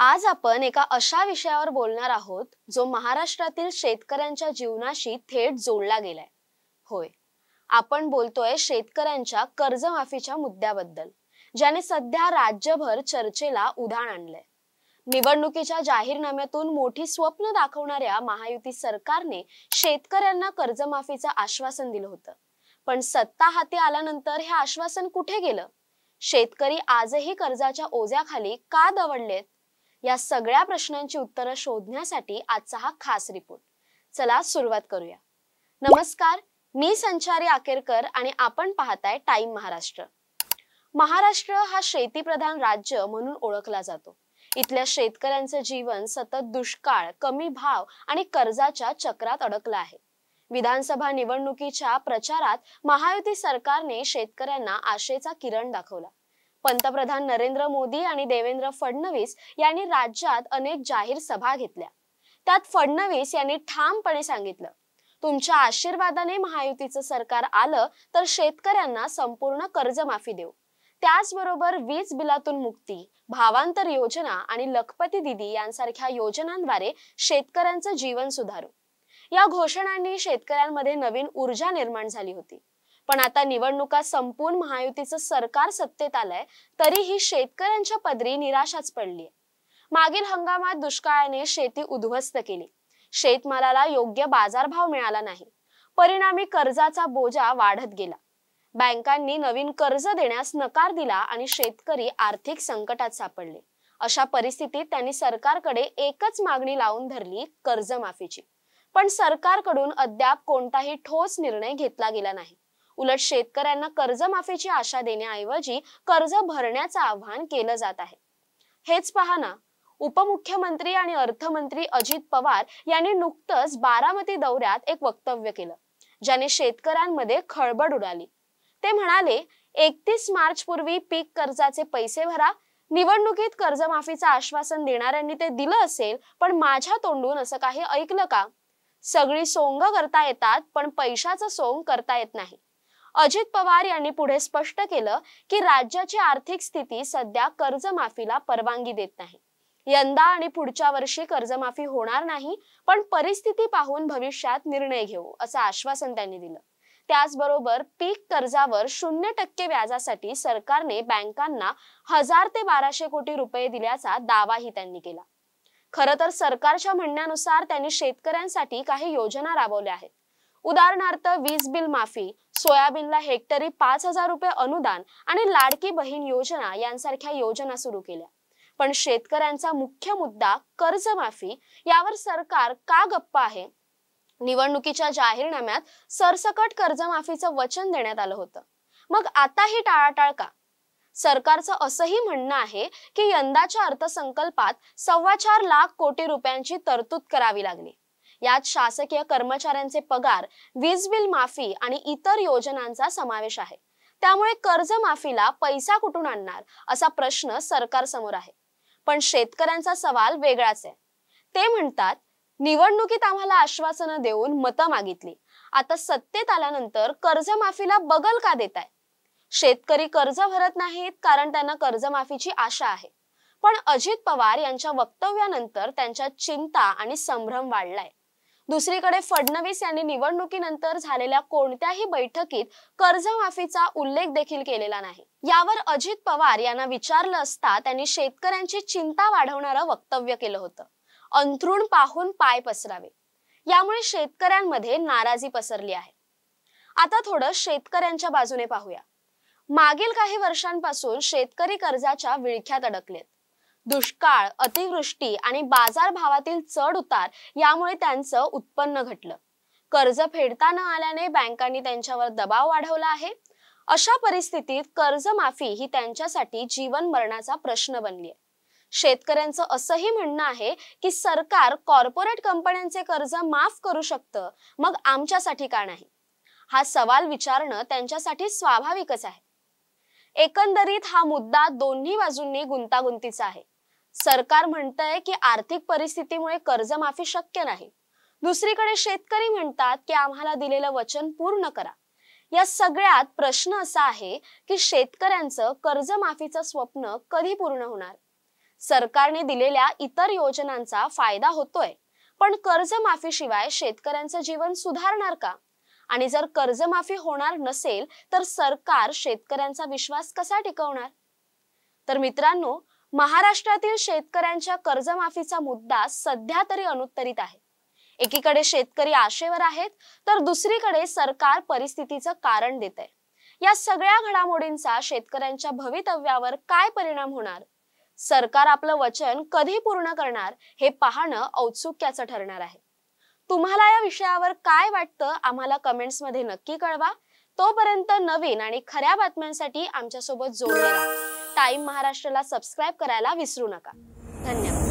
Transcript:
आज आपण एका अशा विषयावर बोलणार आहोत जो महाराष्ट्रातील शेतकऱ्यांच्या जीवनाशी थेट जोडला गेलाय. होय, आपण बोलतोय शेतकऱ्यांच्या कर्जमाफीच्या मुद्द्याबद्दल, ज्याने सध्या राज्यभर चर्चेला उधाण आणलंय. निवडणुकीच्या जाहीरनाम्यातून मोठी स्वप्न दाखवणाऱ्या महायुती सरकारने शेतकऱ्यांना कर्जमाफीचं आश्वासन दिलं होतं. पण सत्ता हाती आल्यानंतर हे आश्वासन कुठे गेलं? शेतकरी आजही कर्जाच्या ओझ्याखाली का दवडलेत? या सगळ्या प्रश्नांची उत्तरं शोधण्यासाठी आजचा हा खास रिपोर्ट. चला सुरुवात करूया. नमस्कार, मी संचारी आकेरकर आणि आपण पाहताय टाइम महाराष्ट्र. महाराष्ट्र हा शेतीप्रधान राज्य म्हणून ओळखला जातो. इथल्या शेतकऱ्यांचं जीवन सतत दुष्काळ, कमी भाव आणि कर्जाच्या चक्रात अडकलं आहे. विधानसभा निवडणुकीच्या प्रचारात महायुती सरकारने शेतकऱ्यांना आशेचा किरण दाखवला. पंतप्रधान नरेंद्र मोदी आणि देवेंद्र फडणवीस यांनी राज्यात अनेक जाहीर सभा घेतल्या. त्यात फडणवीस यांनी ठामपणे सांगितलं, तुमच्या आशीर्वादाने महायुतीचं सरकार आलं तर शेतकऱ्यांना संपूर्ण कर्जमाफी देऊ. त्याचबरोबर वीज बिलातून मुक्ती, भावांतर योजना आणि लखपती दिदी यांसारख्या योजनांद्वारे शेतकऱ्यांचं जीवन सुधारू. या घोषणांनी शेतकऱ्यांमध्ये नवीन ऊर्जा निर्माण झाली होती. पण आता निवडणुका संपून महायुतीचं सरकार सत्तेत आलंय, तरीही शेतकऱ्यांच्या पदरी निराशाच पडलीय. मागील हंगामात दुष्काळाने शेती उद्ध्वस्त केली. शेतमालाला योग्य बाजारभाव मिळाला नाही. परिणामी कर्जाचा बोजा वाढत गेला. बँकांनी नवीन कर्ज देण्यास नकार दिला आणि शेतकरी आर्थिक संकटात सापडले. अशा परिस्थितीत त्यांनी सरकारकडे एकच मागणी लावून धरली, कर्जमाफीची. पण सरकारकडून अद्याप कोणताही ठोस निर्णय घेतला गेला नाही. उलट शेतकऱ्यांना कर्जमाफीची आशा देण्याऐवजी कर्ज भरण्याचं आवाहन केलं जात आहे. हेच पहा ना, उपमुख्यमंत्री आणि अर्थमंत्री अजित पवार यांनी नुकतंच बारामती दौऱ्यात एक वक्तव्य केलं, ज्याने शेतकऱ्यांमध्ये खळबळ उडाली. ते म्हणाले, 31 मार्च पूर्वी पीक कर्जाचे पैसे भरा. निवडणुकीत कर्जमाफीचं आश्वासन देणाऱ्यांनी ते दिलं असेल, पण माझ्या तोंडून असं काही ऐकलं का? सगळी सोंग करता येतात, पण पैशाचं सोंग करता येत नाही. अजित पवार यांनी पुढे स्पष्ट केलं की राज्याची आर्थिक स्थिती सध्या कर्जमाफीला परवानगी देत नाही. यंदा आणि पुढच्या वर्षी कर्जमाफी होणार नाही, पण परिस्थिती पाहून भविष्यात निर्णय घेऊ, असं आश्वासन त्यांनी दिलं. त्याचबरोबर पीक कर्जावर 0% व्याजासाठी सरकारने बँकांना 1000 ते 1200 कोटी रुपये दिल्याचा दावाही त्यांनी केला. खरं तर सरकारच्या म्हणण्यानुसार त्यांनी शेतकऱ्यांसाठी काही योजना राबवल्या आहेत. उदाहरणार्थ वीज बिल माफी, सोयाबीनला हेक्टरी 5000 रुपये अनुदान आणि लाडकी बहीण योजना यांसारख्या योजना सुरू केल्या. पण शेतकऱ्यांचा मुख्य मुद्दा कर्जमाफी, यावर सरकार का गप्प आहे? निवडणुकीच्या जाहीरनाम्यात सरसकट कर्जमाफीचं वचन देण्यात आलं होतं. मग आताही टाळाटाळ का? सरकारचं असंही म्हणणं आहे की यंदाच्या अर्थसंकल्पात 4.25 लाख कोटी रुपयांची तरतूद करावी लागली. यात शासकीय कर्मचाऱ्यांचे पगार, वीज बिल माफी आणि इतर योजनांचा समावेश आहे. त्यामुळे कर्जमाफीला पैसा कुठून आणणार असा प्रश्न सरकार समोर आहे. पण शेतकऱ्यांचा सवाल वेगळाच आहे. ते म्हणतात, निवडणुकीत आम्हाला आश्वासनं देऊन मतं मागितली, आता सत्तेत आल्यानंतर कर्जमाफीला बगल का देताय? शेतकरी कर्ज भरत नाहीत कारण त्यांना कर्जमाफीची आशा आहे. पण अजित पवार यांच्या वक्तव्यानंतर त्यांच्यात चिंता आणि संभ्रम वाढलाय. दुसरीकडे फडणवीस यांनी निवडणुकीनंतर झालेल्या कोणत्याही बैठकीत कर्जमाफीचा उल्लेख देखील केलेला नाही. यावर अजित पवार यांना विचारलं असता त्यांनी शेतकऱ्यांची चिंता वाढवणारं वक्तव्य केलं होतं. अंथरूण पाहून पाय पसरावे. यामुळे शेतकऱ्यांमध्ये नाराजी पसरली आहे. आता थोडं शेतकऱ्यांच्या बाजूने पाहूया. मागील काही वर्षांपासून शेतकरी कर्जाच्या विळख्यात अडकलेत. दुष्काळ, अतिवृष्टी आणि बाजारभावातील चढ उतार यामुळे त्यांचं उत्पन्न घटलं. कर्ज फेडता न आल्याने बँकांनी त्यांच्यावर दबाव वाढवला आहे. अशा परिस्थितीत कर्जमाफी ही त्यांच्यासाठी जीवन मरणाचा प्रश्न बनली आहे. शेतकऱ्यांचं असंही म्हणणं आहे की सरकार कॉर्पोरेट कंपन्यांचे कर्ज माफ करू शकतं, मग आमच्यासाठी का नाही? हा सवाल विचारणं त्यांच्यासाठी स्वाभाविकच आहे. एकंदरीत हा मुद्दा दोन्ही बाजूंनी गुंतागुंतीचा आहे. सरकार म्हणतंय की आर्थिक परिस्थितीमुळे कर्जमाफी शक्य नाही. दुसरीकडे शेतकरी म्हणतात की आम्हाला दिलेलं वचन पूर्ण करा. या सगळ्यात प्रश्न असा आहे की शेतकऱ्यांचं कर्जमाफीचं स्वप्न कधी पूर्ण होणार? सरकारने दिलेल्या इतर योजनांचा फायदा होतोय, पण कर्जमाफीशिवाय शेतकऱ्यांचं जीवन सुधारणार का? आणि जर कर्जमाफी होणार नसेल तर सरकार शेतकऱ्यांचा विश्वास कसा टिकवणार? तर मित्रांनो, महाराष्ट्रातील शेतकऱ्यांच्या कर्जमाफीचा मुद्दा सध्या तरी अनुत्तरित आहे. एकीकडे शेतकरी आशेवर आहेत, तर दुसरीकडे सरकार परिस्थितीचं कारण देत आहे. या सगळ्या घडामोडींचा शेतकऱ्यांच्या भवितव्यावर काय परिणाम होणार? सरकार आपलं वचन कधी पूर्ण करणार हे पाहणं औत्सुक्याचं ठरणार आहे. तुम्हाला या विषयावर काय वाटतं आम्हाला कमेंट्स मध्ये नक्की कळवा. तोपर्यंत नवीन आणि खऱ्या बातम्यांसाठी आमच्या सोबत जोडले राहा. टाइम महाराष्ट्राला सबस्क्राइब करायला विसरू नका. धन्यवाद.